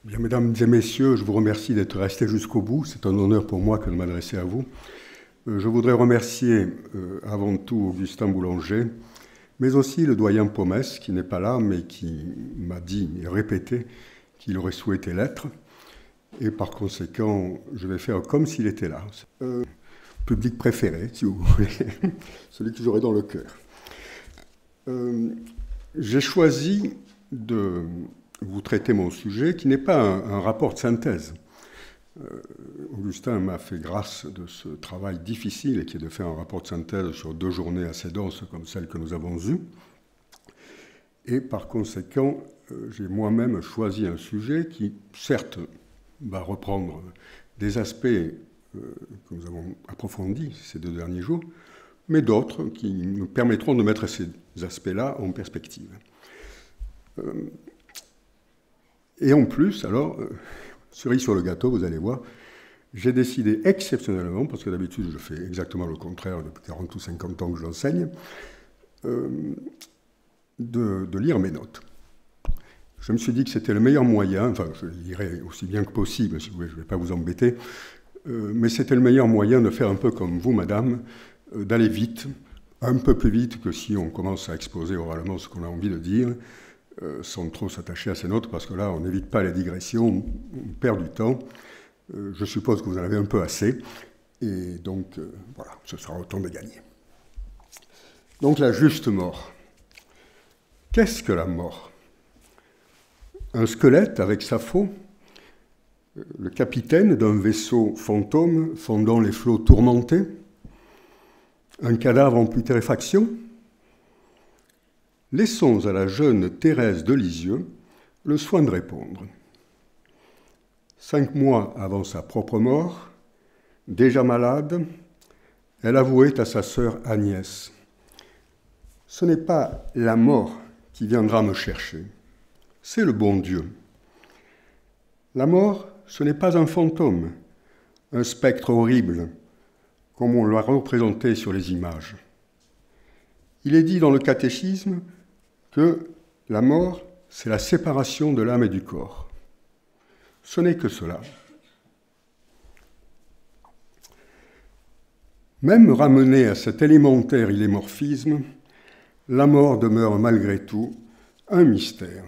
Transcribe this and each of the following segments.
Bien, mesdames et messieurs, je vous remercie d'être restés jusqu'au bout. C'est un honneur pour moi que de m'adresser à vous. Je voudrais remercier avant tout Augustin Boulanger, mais aussi le doyen Pomès, qui n'est pas là, mais qui m'a dit et répété qu'il aurait souhaité l'être. Et par conséquent, je vais faire comme s'il était là. Public préféré, si vous voulez, celui que j'aurai dans le cœur. J'ai choisi de vous traiter mon sujet, qui n'est pas un rapport de synthèse. Augustin m'a fait grâce de ce travail difficile, qui est de faire un rapport de synthèse sur 2 journées assez denses comme celles que nous avons eues. Et par conséquent, j'ai moi-même choisi un sujet qui, certes, va reprendre des aspects que nous avons approfondis ces 2 derniers jours, mais d'autres qui nous permettront de mettre ces aspects-là en perspective. Et en plus, alors, cerise sur le gâteau, vous allez voir, j'ai décidé exceptionnellement, parce que d'habitude je fais exactement le contraire depuis 40 ou 50 ans que j'enseigne, de lire mes notes. Je me suis dit que c'était le meilleur moyen, enfin je lirai aussi bien que possible, si vous voulez, je ne vais pas vous embêter, mais c'était le meilleur moyen de faire un peu comme vous, madame, d'aller vite, un peu plus vite que si on commence à exposer oralement ce qu'on a envie de dire, sans trop s'attacher à ces notes, parce que là, on n'évite pas les digressions, on perd du temps. Je suppose que vous en avez un peu assez, et donc, voilà, ce sera autant de gagner. Donc, la juste mort. Qu'est-ce que la mort? Un squelette avec Sappho, le capitaine d'un vaisseau fantôme fendant les flots tourmentés, un cadavre en putréfaction? Laissons à la jeune Thérèse de Lisieux le soin de répondre. 5 mois avant sa propre mort, déjà malade, elle avouait à sa sœur Agnès: « Ce n'est pas la mort qui viendra me chercher, c'est le bon Dieu. La mort, ce n'est pas un fantôme, un spectre horrible, comme on l'a représenté sur les images. Il est dit dans le catéchisme que la mort, c'est la séparation de l'âme et du corps. Ce n'est que cela. Même ramenée à cet élémentaire illémorphisme, la mort demeure malgré tout un mystère.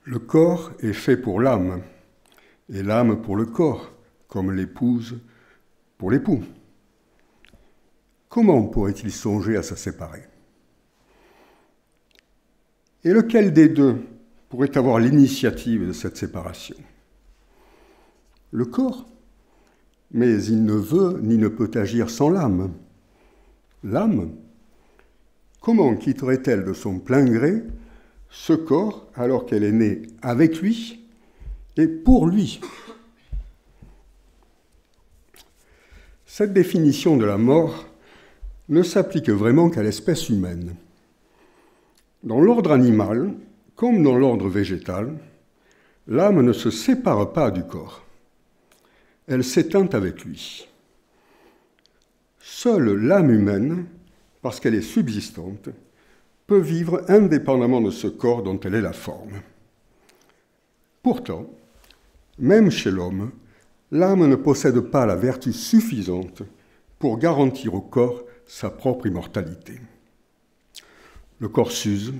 Le corps est fait pour l'âme, et l'âme pour le corps, comme l'épouse pour l'époux. Comment pourrait-il songer à se séparer? Et lequel des deux pourrait avoir l'initiative de cette séparation? Le corps, mais il ne veut ni ne peut agir sans l'âme. L'âme, comment quitterait-elle de son plein gré ce corps alors qu'elle est née avec lui et pour lui? Cette définition de la mort ne s'applique vraiment qu'à l'espèce humaine. Dans l'ordre animal, comme dans l'ordre végétal, l'âme ne se sépare pas du corps. Elle s'éteint avec lui. Seule l'âme humaine, parce qu'elle est subsistante, peut vivre indépendamment de ce corps dont elle est la forme. Pourtant, même chez l'homme, l'âme ne possède pas la vertu suffisante pour garantir au corps sa propre immortalité. Le corps s'use,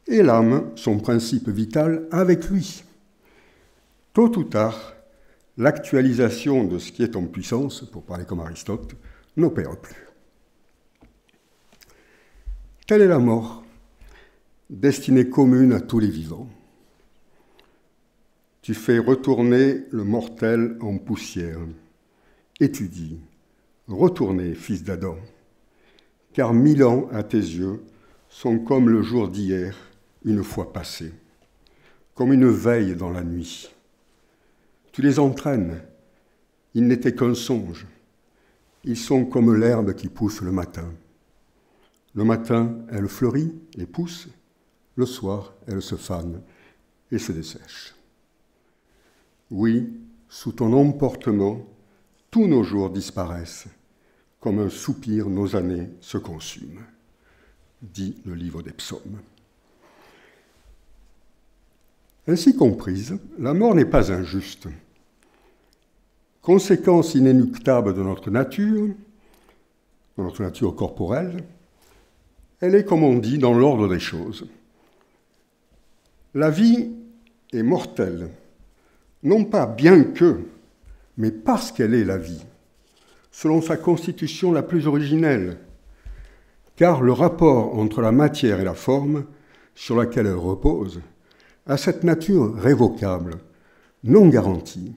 et l'âme, son principe vital, avec lui. Tôt ou tard, l'actualisation de ce qui est en puissance, pour parler comme Aristote, n'opère plus. Telle est la mort, destinée commune à tous les vivants. Tu fais retourner le mortel en poussière, et tu dis: retournez, fils d'Adam, car 1000 ans à tes yeux sont comme le jour d'hier, une fois passé, comme une veille dans la nuit. Tu les entraînes, ils n'étaient qu'un songe. Ils sont comme l'herbe qui pousse le matin. Le matin, elle fleurit et pousse. Le soir, elle se fane et se dessèche. Oui, sous ton emportement, tous nos jours disparaissent. Comme un soupir, nos années se consument, dit le livre des psaumes. Ainsi comprise, la mort n'est pas injuste. Conséquence inéluctable de notre nature corporelle, elle est, comme on dit, dans l'ordre des choses. La vie est mortelle, non pas bien que, mais parce qu'elle est la vie, selon sa constitution la plus originelle, car le rapport entre la matière et la forme, sur laquelle elle repose, a cette nature révocable, non garantie.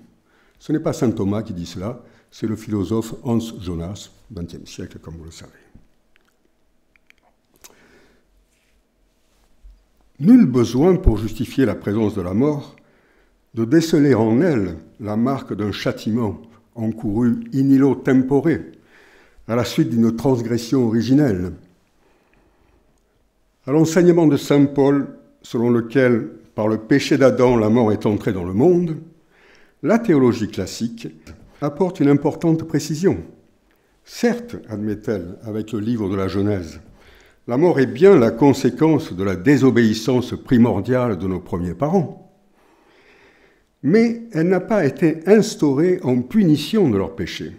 Ce n'est pas saint Thomas qui dit cela, c'est le philosophe Hans Jonas, XXe siècle, comme vous le savez. Nul besoin, pour justifier la présence de la mort, de déceler en elle la marque d'un châtiment encouru in illo tempore, à la suite d'une transgression originelle. À l'enseignement de saint Paul, selon lequel, par le péché d'Adam, la mort est entrée dans le monde, la théologie classique apporte une importante précision. Certes, admet-elle, avec le livre de la Genèse, la mort est bien la conséquence de la désobéissance primordiale de nos premiers parents, mais elle n'a pas été instaurée en punition de leur péché.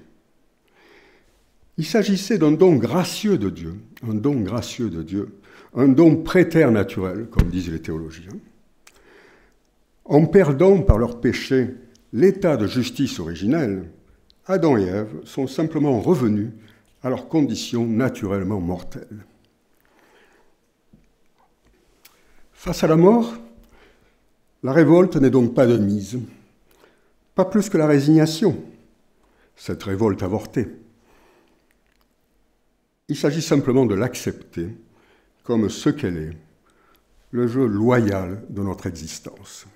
Il s'agissait d'un don gracieux de Dieu, un don préternaturel, comme disent les théologiens. En perdant par leur péché l'état de justice originelle, Adam et Ève sont simplement revenus à leur condition naturellement mortelle. Face à la mort, la révolte n'est donc pas de mise, pas plus que la résignation, cette révolte avortée. Il s'agit simplement de l'accepter comme ce qu'elle est, le jeu loyal de notre existence.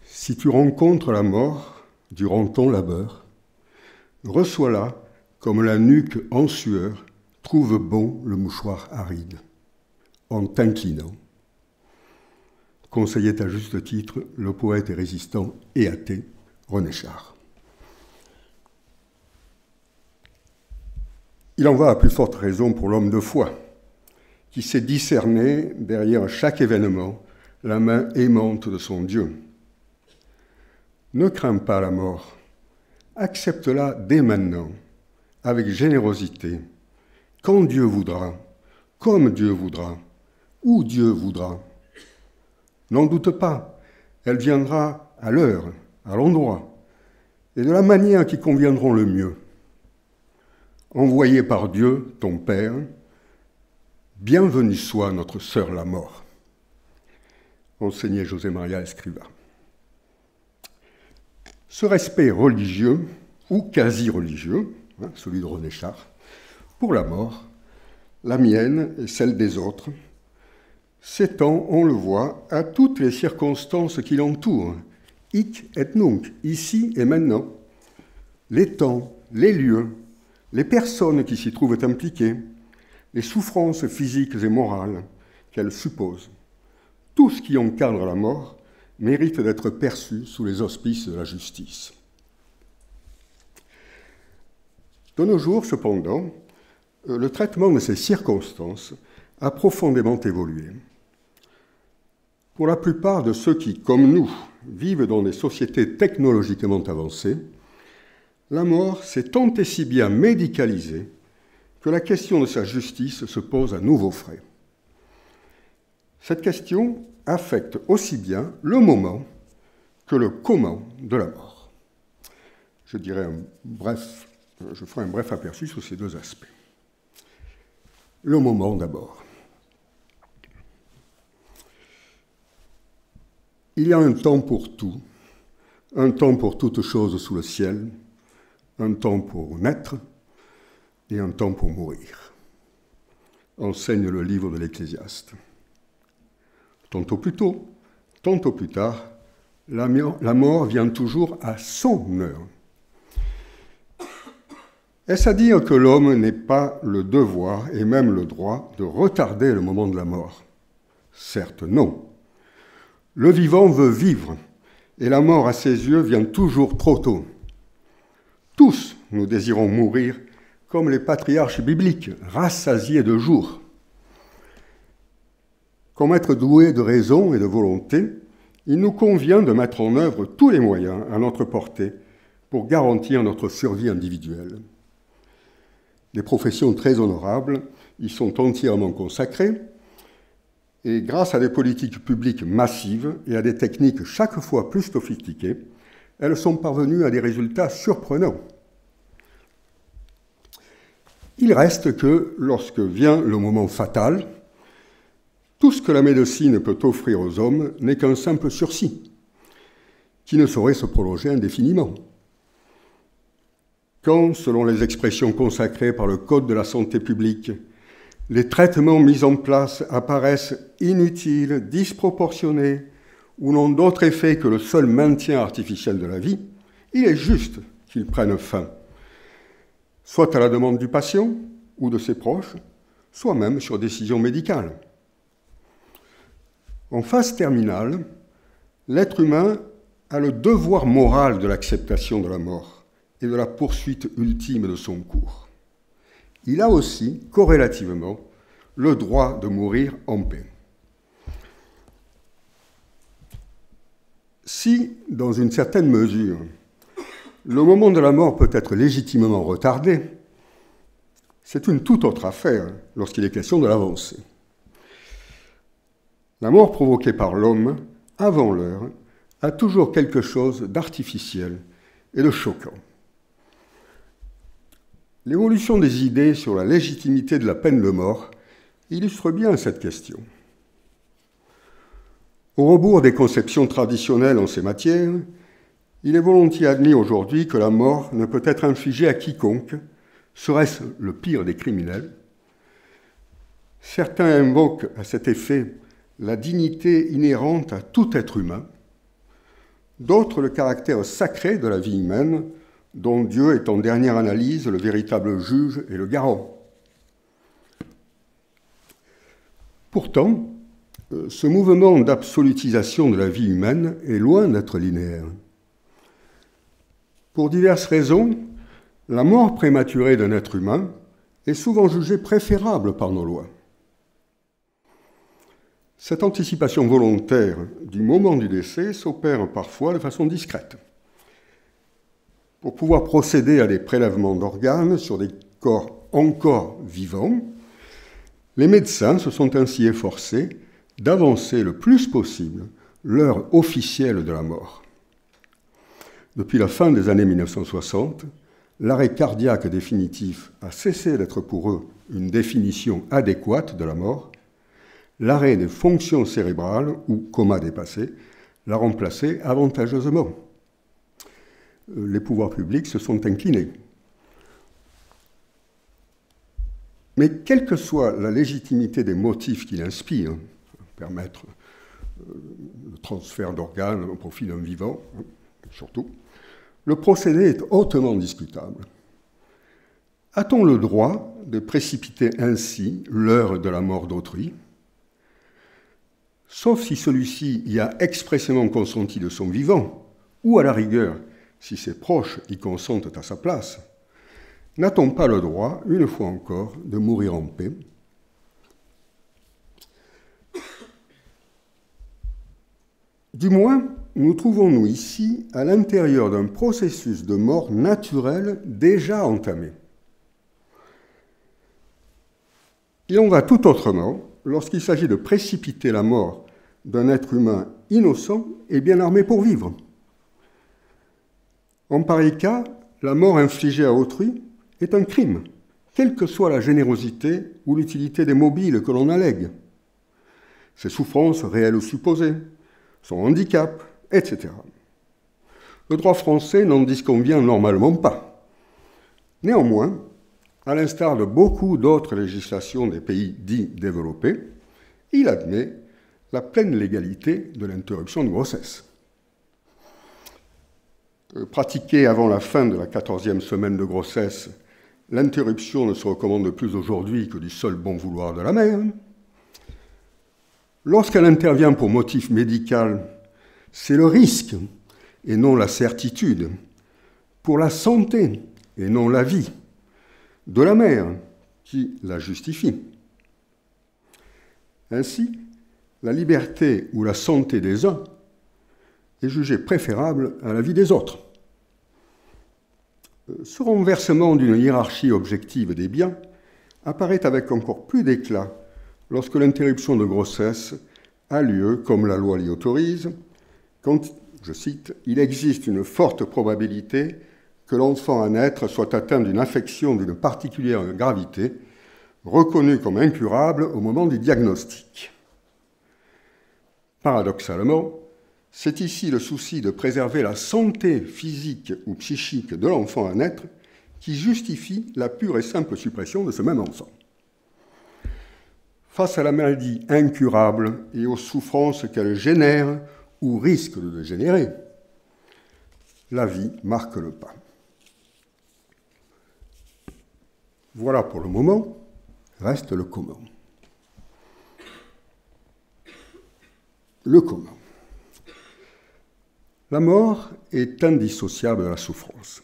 Si tu rencontres la mort durant ton labeur, reçois-la comme la nuque en sueur trouve bon le mouchoir aride, en t'inclinant. Conseillait à juste titre le poète et résistant et athée René Char. Il en va à plus forte raison pour l'homme de foi, qui sait discerner derrière chaque événement la main aimante de son Dieu. Ne crains pas la mort, accepte-la dès maintenant, avec générosité, quand Dieu voudra, comme Dieu voudra, où Dieu voudra. N'en doute pas, elle viendra à l'heure, à l'endroit, et de la manière qui conviendront le mieux. Envoyé par Dieu, ton Père, bienvenue soit notre sœur la mort. Enseignait José Maria Escrivá. Ce respect religieux, ou quasi-religieux, celui de René Char, pour la mort, la mienne et celle des autres, s'étend, on le voit, à toutes les circonstances qui l'entourent, hic et nunc, ici et maintenant, les temps, les lieux, les personnes qui s'y trouvent impliquées, les souffrances physiques et morales qu'elles supposent. Tout ce qui encadre la mort mérite d'être perçu sous les auspices de la justice. De nos jours, cependant, le traitement de ces circonstances a profondément évolué. Pour la plupart de ceux qui, comme nous, vivent dans des sociétés technologiquement avancées, la mort s'est tant et si bien médicalisée que la question de sa justice se pose à nouveau frais. Cette question affecte aussi bien le moment que le comment de la mort. Je ferai un bref aperçu sur ces deux aspects. Le moment d'abord. Il y a un temps pour tout, un temps pour toute chose sous le ciel, un temps pour naître et un temps pour mourir, enseigne le livre de l'Ecclésiaste. Tantôt plus tôt, tantôt plus tard, la mort vient toujours à son heure. Est-ce à dire que l'homme n'est pas le devoir et même le droit de retarder le moment de la mort? Certes, non. Le vivant veut vivre, et la mort à ses yeux vient toujours trop tôt. Tous, nous désirons mourir comme les patriarches bibliques, rassasiés de jours. Comme être doué de raison et de volonté, il nous convient de mettre en œuvre tous les moyens à notre portée pour garantir notre survie individuelle. Des professions très honorables y sont entièrement consacrées, et grâce à des politiques publiques massives et à des techniques chaque fois plus sophistiquées, elles sont parvenues à des résultats surprenants. Il reste que, lorsque vient le moment fatal, tout ce que la médecine peut offrir aux hommes n'est qu'un simple sursis, qui ne saurait se prolonger indéfiniment. Quand, selon les expressions consacrées par le Code de la santé publique, les traitements mis en place apparaissent inutiles, disproportionnés, ou n'ont d'autre effet que le seul maintien artificiel de la vie, il est juste qu'ils prennent fin, soit à la demande du patient ou de ses proches, soit même sur décision médicale. En phase terminale, l'être humain a le devoir moral de l'acceptation de la mort et de la poursuite ultime de son cours. Il a aussi, corrélativement, le droit de mourir en paix. Si, dans une certaine mesure, le moment de la mort peut être légitimement retardé, c'est une toute autre affaire lorsqu'il est question de l'avancer. La mort provoquée par l'homme, avant l'heure, a toujours quelque chose d'artificiel et de choquant. L'évolution des idées sur la légitimité de la peine de mort illustre bien cette question. Au rebours des conceptions traditionnelles en ces matières, il est volontiers admis aujourd'hui que la mort ne peut être infligée à quiconque, serait-ce le pire des criminels. Certains invoquent à cet effet la dignité inhérente à tout être humain, d'autres le caractère sacré de la vie humaine, dont Dieu est en dernière analyse le véritable juge et le garant. Pourtant, ce mouvement d'absolutisation de la vie humaine est loin d'être linéaire. Pour diverses raisons, la mort prématurée d'un être humain est souvent jugée préférable par nos lois. Cette anticipation volontaire du moment du décès s'opère parfois de façon discrète. Pour pouvoir procéder à des prélèvements d'organes sur des corps encore vivants, les médecins se sont ainsi efforcés d'avancer le plus possible l'heure officielle de la mort. Depuis la fin des années 1960, l'arrêt cardiaque définitif a cessé d'être pour eux une définition adéquate de la mort. L'arrêt des fonctions cérébrales, ou coma dépassé, l'a remplacé avantageusement. Les pouvoirs publics se sont inclinés. Mais quelle que soit la légitimité des motifs qui l'inspirent, permettre le transfert d'organes au profit d'un vivant, surtout, le procédé est hautement discutable. A-t-on le droit de précipiter ainsi l'heure de la mort d'autrui, sauf si celui-ci y a expressément consenti de son vivant, ou à la rigueur, si ses proches y consentent à sa place? N'a-t-on pas le droit, une fois encore, de mourir en paix? Du moins, nous trouvons-nous ici à l'intérieur d'un processus de mort naturelle déjà entamé. Il en va tout autrement lorsqu'il s'agit de précipiter la mort d'un être humain innocent et bien armé pour vivre. En pareil cas, la mort infligée à autrui est un crime, quelle que soit la générosité ou l'utilité des mobiles que l'on allègue, ses souffrances réelles ou supposées, son handicap, etc. Le droit français n'en disconvient normalement pas. Néanmoins, à l'instar de beaucoup d'autres législations des pays dits développés, il admet la pleine légalité de l'interruption de grossesse. Pratiquée avant la fin de la 14e semaine de grossesse, l'interruption ne se recommande plus aujourd'hui que du seul bon vouloir de la mère. Lorsqu'elle intervient pour motif médical, c'est le risque et non la certitude, pour la santé et non la vie de la mère qui la justifie. Ainsi, la liberté ou la santé des uns est jugée préférable à la vie des autres. Ce renversement d'une hiérarchie objective des biens apparaît avec encore plus d'éclat lorsque l'interruption de grossesse a lieu, comme la loi l'y autorise, quand, je cite, « il existe une forte probabilité que l'enfant à naître soit atteint d'une infection d'une particulière gravité, reconnue comme incurable au moment du diagnostic. » Paradoxalement, c'est ici le souci de préserver la santé physique ou psychique de l'enfant à naître qui justifie la pure et simple suppression de ce même enfant. Face à la maladie incurable et aux souffrances qu'elle génère ou risque de générer, la vie marque le pas. Voilà pour le moment, reste le comment. Le comment. La mort est indissociable de la souffrance.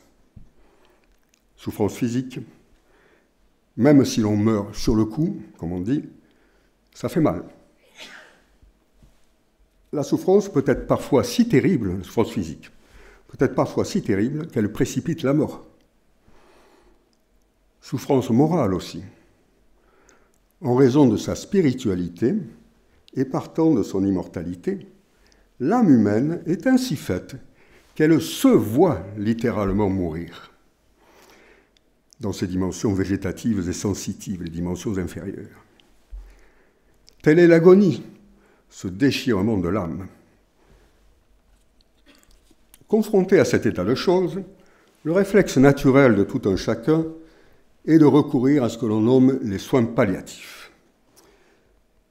Souffrance physique, même si l'on meurt sur le coup, comme on dit, ça fait mal. La souffrance peut être parfois si terrible, la souffrance physique, peut être parfois si terrible qu'elle précipite la mort. Souffrance morale aussi, en raison de sa spiritualité et partant de son immortalité, l'âme humaine est ainsi faite qu'elle se voit littéralement mourir dans ses dimensions végétatives et sensitives, les dimensions inférieures. Telle est l'agonie, ce déchirement de l'âme. Confronté à cet état de choses, le réflexe naturel de tout un chacun est de recourir à ce que l'on nomme les soins palliatifs.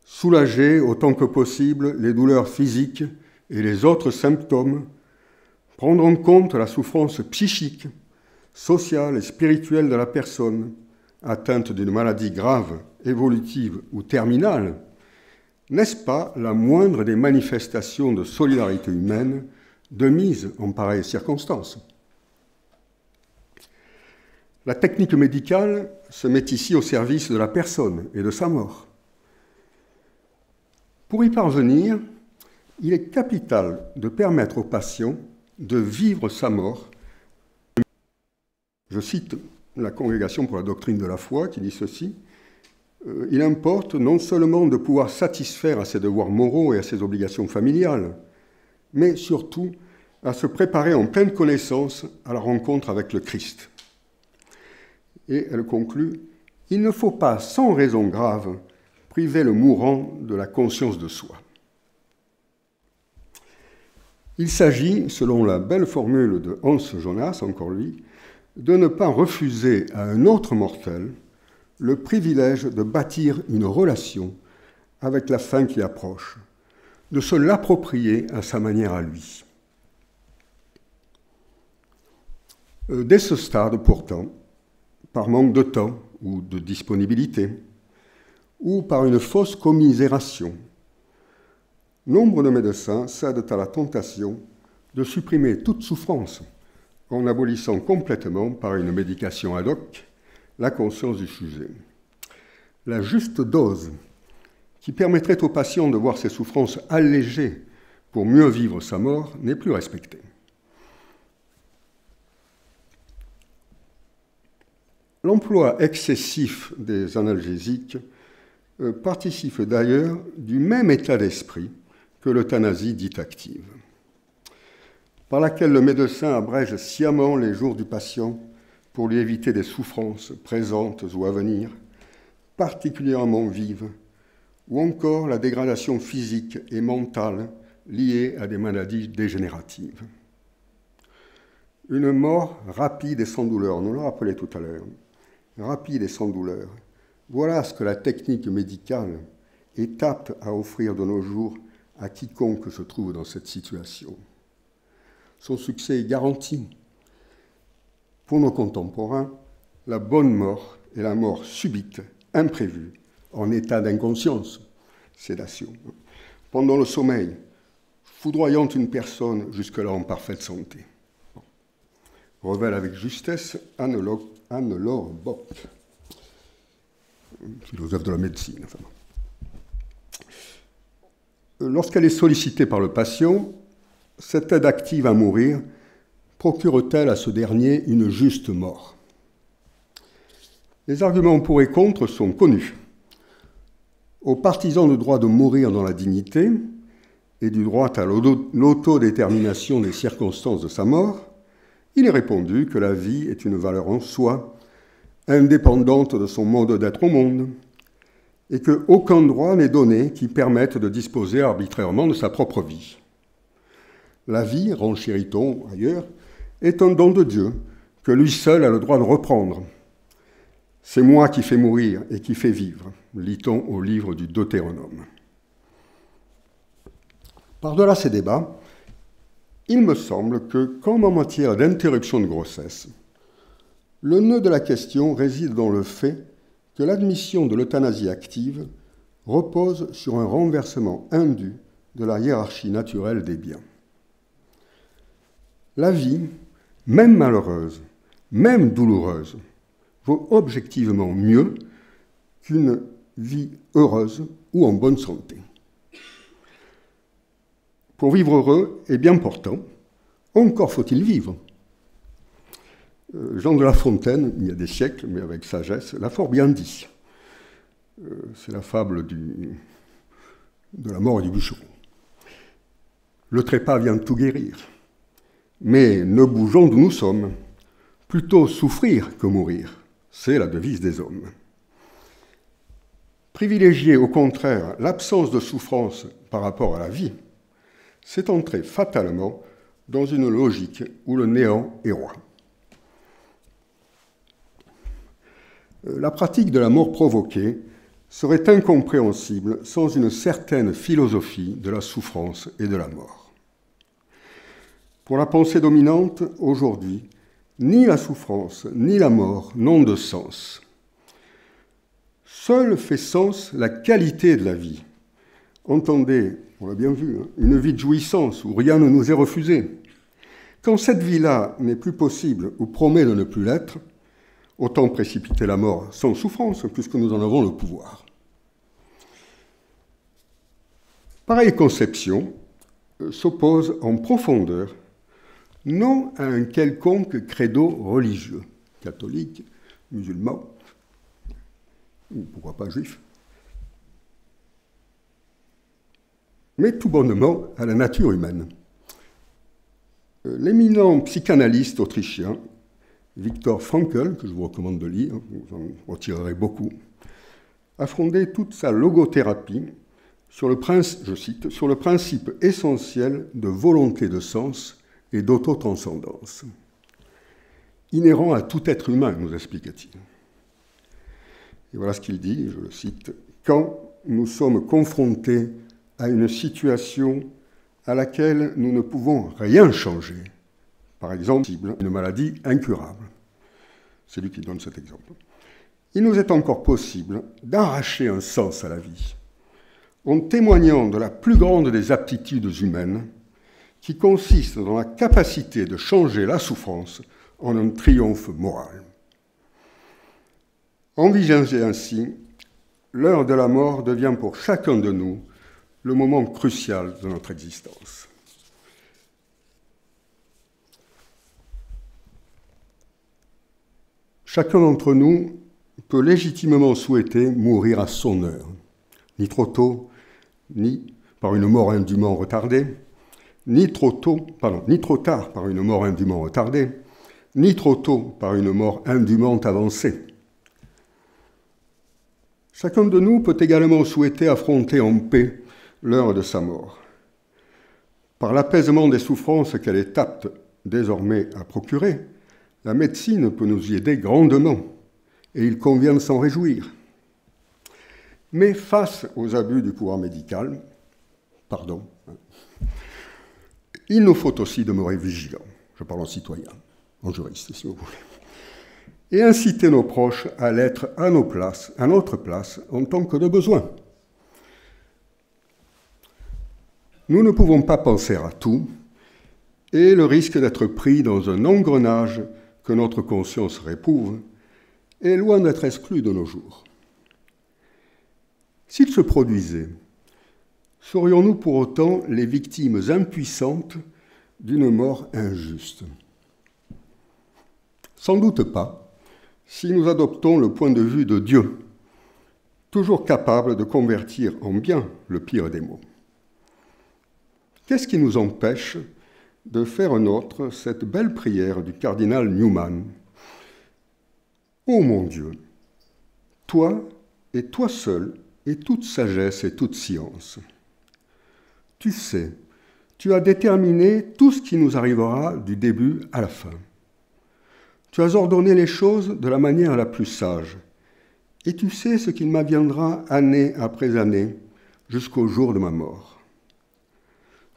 Soulager autant que possible les douleurs physiques et les autres symptômes, prendre en compte la souffrance psychique, sociale et spirituelle de la personne atteinte d'une maladie grave, évolutive ou terminale, n'est-ce pas la moindre des manifestations de solidarité humaine de mise en pareilles circonstances? La technique médicale se met ici au service de la personne et de sa mort. Pour y parvenir, il est capital de permettre au patient de vivre sa mort. Je cite la Congrégation pour la doctrine de la foi qui dit ceci: « Il importe non seulement de pouvoir satisfaire à ses devoirs moraux et à ses obligations familiales, mais surtout à se préparer en pleine connaissance à la rencontre avec le Christ. » Et elle conclut: « Il ne faut pas, sans raison grave, priver le mourant de la conscience de soi. » Il s'agit, selon la belle formule de Hans Jonas, encore lui, de ne pas refuser à un autre mortel le privilège de bâtir une relation avec la fin qui approche, de se l'approprier à sa manière à lui. Dès ce stade, pourtant, par manque de temps ou de disponibilité, ou par une fausse commisération, nombre de médecins cèdent à la tentation de supprimer toute souffrance en abolissant complètement par une médication ad hoc la conscience du sujet. La juste dose qui permettrait au patient de voir ses souffrances allégées pour mieux vivre sa mort n'est plus respectée. L'emploi excessif des analgésiques participe d'ailleurs du même état d'esprit que l'euthanasie dite active, par laquelle le médecin abrège sciemment les jours du patient pour lui éviter des souffrances présentes ou à venir, particulièrement vives, ou encore la dégradation physique et mentale liée à des maladies dégénératives. Une mort rapide et sans douleur, on l'a rappelé tout à l'heure, rapide et sans douleur, voilà ce que la technique médicale est apte à offrir de nos jours à quiconque se trouve dans cette situation. Son succès est garanti. Pour nos contemporains, la bonne mort est la mort subite, imprévue, en état d'inconscience, sédation, pendant le sommeil, foudroyant une personne jusque-là en parfaite santé. Révèle avec justesse Anne-Laure Bock, philosophe de la médecine. Enfin. lorsqu'elle est sollicitée par le patient, cette aide active à mourir procure-t-elle à ce dernier une juste mort? Les arguments pour et contre sont connus. Aux partisans du droit de mourir dans la dignité et du droit à l'autodétermination des circonstances de sa mort, il est répondu que la vie est une valeur en soi, indépendante de son mode d'être au monde, et qu'aucun droit n'est donné qui permette de disposer arbitrairement de sa propre vie. La vie, renchérit-on ailleurs, est un don de Dieu, que lui seul a le droit de reprendre. C'est moi qui fais mourir et qui fais vivre, lit-on au livre du Deutéronome. Par-delà ces débats, il me semble que, comme en matière d'interruption de grossesse, le nœud de la question réside dans le fait que l'admission de l'euthanasie active repose sur un renversement indu de la hiérarchie naturelle des biens. La vie, même malheureuse, même douloureuse, vaut objectivement mieux qu'une vie heureuse ou en bonne santé. Pour vivre heureux et bien portant, encore faut-il vivre. Jean de La Fontaine, il y a des siècles, mais avec sagesse, l'a fort bien dit. C'est la fable de la mort du bûcheron. Le trépas vient tout guérir, mais ne bougeons d'où nous sommes. Plutôt souffrir que mourir, c'est la devise des hommes. Privilégier au contraire l'absence de souffrance par rapport à la vie, c'est entrer fatalement dans une logique où le néant est roi. La pratique de la mort provoquée serait incompréhensible sans une certaine philosophie de la souffrance et de la mort. Pour la pensée dominante, aujourd'hui, ni la souffrance ni la mort n'ont de sens. Seule fait sens la qualité de la vie. Entendez, on l'a bien vu, une vie de jouissance où rien ne nous est refusé. Quand cette vie-là n'est plus possible ou promet de ne plus l'être, autant précipiter la mort sans souffrance, puisque nous en avons le pouvoir. Pareille conception s'oppose en profondeur non à un quelconque credo religieux, catholique, musulman, ou pourquoi pas juif, mais tout bonnement à la nature humaine. L'éminent psychanalyste autrichien, Viktor Frankl, que je vous recommande de lire, vous en retirerez beaucoup, a fondé toute sa logothérapie sur je cite, sur le principe essentiel de volonté de sens et d'autotranscendance. Inhérent à tout être humain, nous explique-t-il. Et voilà ce qu'il dit, je le cite, « Quand nous sommes confrontés à une situation à laquelle nous ne pouvons rien changer, par exemple, une maladie incurable. » C'est lui qui donne cet exemple. « Il nous est encore possible d'arracher un sens à la vie, en témoignant de la plus grande des aptitudes humaines, qui consiste dans la capacité de changer la souffrance en un triomphe moral. Envisagez ainsi, l'heure de la mort devient pour chacun de nous le moment crucial de notre existence. Chacun d'entre nous peut légitimement souhaiter mourir à son heure, ni trop tôt, ni par une mort indûment retardée, ni trop tard par une mort indûment retardée, ni trop tôt par une mort indûment avancée. Chacun de nous peut également souhaiter affronter en paix l'heure de sa mort. Par l'apaisement des souffrances qu'elle est apte désormais à procurer, la médecine peut nous y aider grandement, et il convient de s'en réjouir. Mais face aux abus du pouvoir médical, il nous faut aussi demeurer vigilants, je parle en citoyen, en juriste si vous voulez, et inciter nos proches à l'être à notre place, en tant que de besoin. Nous ne pouvons pas penser à tout, et le risque d'être pris dans un engrenage que notre conscience réprouve est loin d'être exclu de nos jours. S'il se produisait, serions-nous pour autant les victimes impuissantes d'une mort injuste? Sans doute pas, si nous adoptons le point de vue de Dieu, toujours capable de convertir en bien le pire des maux. Qu'est-ce qui nous empêche de faire nôtre cette belle prière du cardinal Newman? Ô mon Dieu, toi et toi seul et toute sagesse et toute science, tu sais, tu as déterminé tout ce qui nous arrivera du début à la fin. Tu as ordonné les choses de la manière la plus sage, et tu sais ce qu'il m'adviendra année après année, jusqu'au jour de ma mort.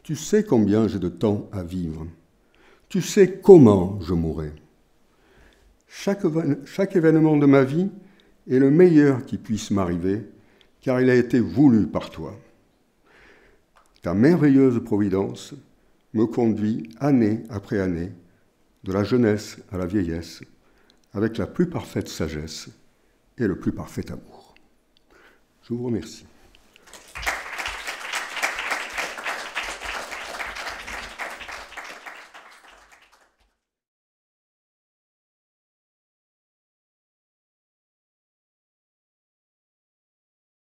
Tu sais combien j'ai de temps à vivre. Tu sais comment je mourrai. Chaque événement de ma vie est le meilleur qui puisse m'arriver, car il a été voulu par toi. Ta merveilleuse providence me conduit année après année, de la jeunesse à la vieillesse, avec la plus parfaite sagesse et le plus parfait amour. Je vous remercie.